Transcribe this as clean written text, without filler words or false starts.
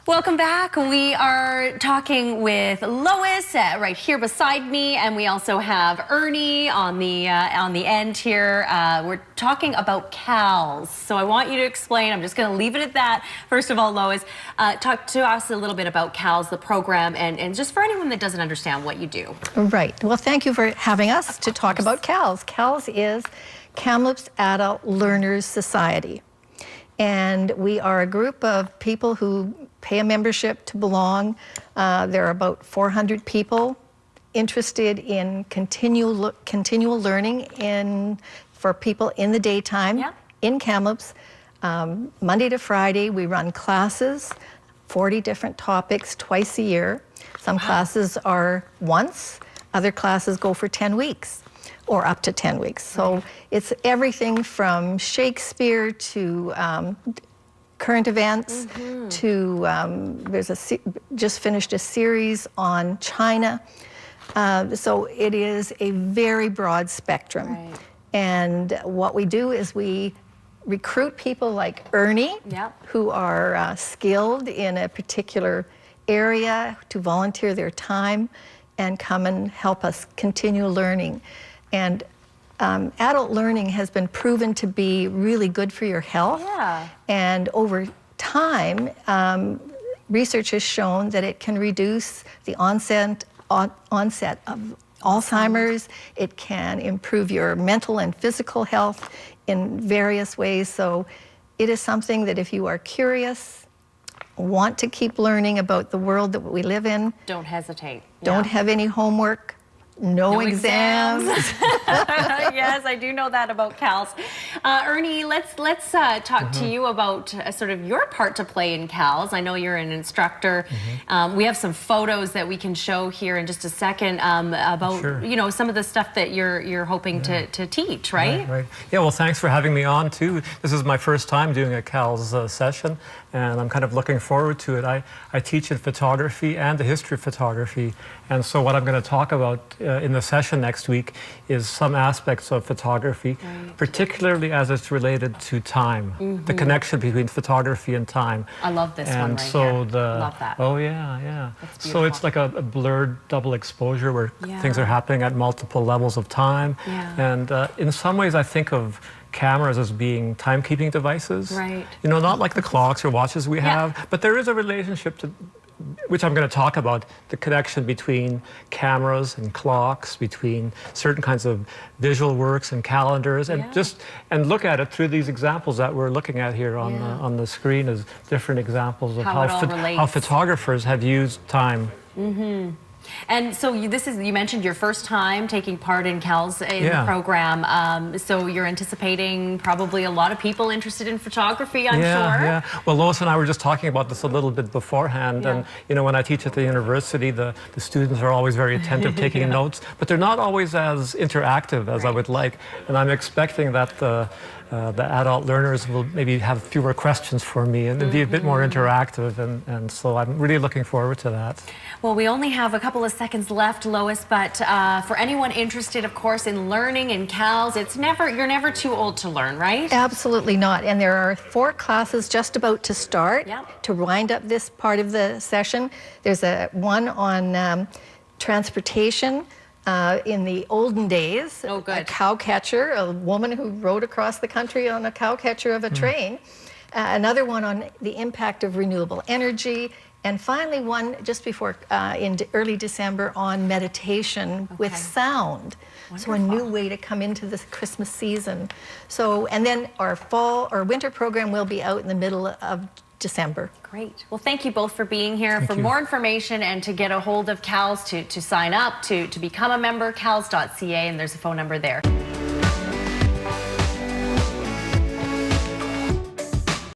Welcome back. We are talking with Lois right here beside me, and we also have Ernie on the end here. We're talking about CALS. So I want you to explain. I'm just going to leave it at that. First of all, Lois, talk to us a little bit about CALS, the program, and just for anyone that doesn't understand what you do. Right. Well, thank you for having us to talk about CALS. CALS is Kamloops Adult Learners Society. And we are a group of people who pay a membership to belong. There are about 400 people interested in continual learning for people in the daytime in Kamloops. Monday to Friday, we run classes, 40 different topics twice a year. Some classes are once, other classes go for 10 weeks. Or up to 10 weeks. So it's everything from Shakespeare to current events to just finished a series on China. So it is a very broad spectrum. Right. And what we do is we recruit people like Ernie, who are skilled in a particular area to volunteer their time and come and help us continue learning. And adult learning has been proven to be really good for your health. Yeah. And over time, research has shown that it can reduce the onset of Alzheimer's. It can improve your mental and physical health in various ways. So it is something that if you are curious, want to keep learning about the world that we live in. Don't hesitate. Don't have any homework. No exams. Yes, I do know that about CALS. Ernie, let's talk to you about sort of your part to play in CALS. I know you're an instructor. We have some photos that we can show here in just a second about some of the stuff that you're hoping to teach, right? Right. Yeah. Well, thanks for having me on too. This is my first time doing a CALS session, and I'm kind of looking forward to it. I teach in photography and the history of photography, and so what I'm going to talk about in the session next week is some aspects of photography, particularly as it's related to time, the connection between photography and time. I love this one right so here. Love that. Oh yeah. So it's like a blurred double exposure where things are happening at multiple levels of time. And in some ways I think of cameras as being timekeeping devices. Right. You know, not like the clocks or watches we have, but there is a relationship to which I'm going to talk about, the connection between cameras and clocks, between certain kinds of visual works and calendars, and and look at it through these examples that we're looking at here on the screen as different examples of how photographers have used time. And so you mentioned your first time taking part in CALS in the program. So you're anticipating probably a lot of people interested in photography, I'm sure. Yeah. Well, Lois and I were just talking about this a little bit beforehand. And you know, when I teach at the university, the students are always very attentive, taking notes, but they're not always as interactive as I would like. And I'm expecting that the adult learners will maybe have fewer questions for me and be a bit more interactive, and so I'm really looking forward to that. Well, we only have a couple of seconds left, Lois, but for anyone interested, of course, in learning in CALS, you're never too old to learn, right? Absolutely not. And there are 4 classes just about to start to wind up this part of the session. There's one on transportation. In the olden days, a cow catcher, a woman who rode across the country on a cow catcher of a train. Another one on the impact of renewable energy. And finally one just before, in early December, on meditation with sound. Wonderful. So a new way to come into this Christmas season. So, and then our winter program will be out in the middle of December. Great. Well, thank you both for being here. For more information and to get a hold of CALS, to sign up, to become a member, cals.ca, and there's a phone number there.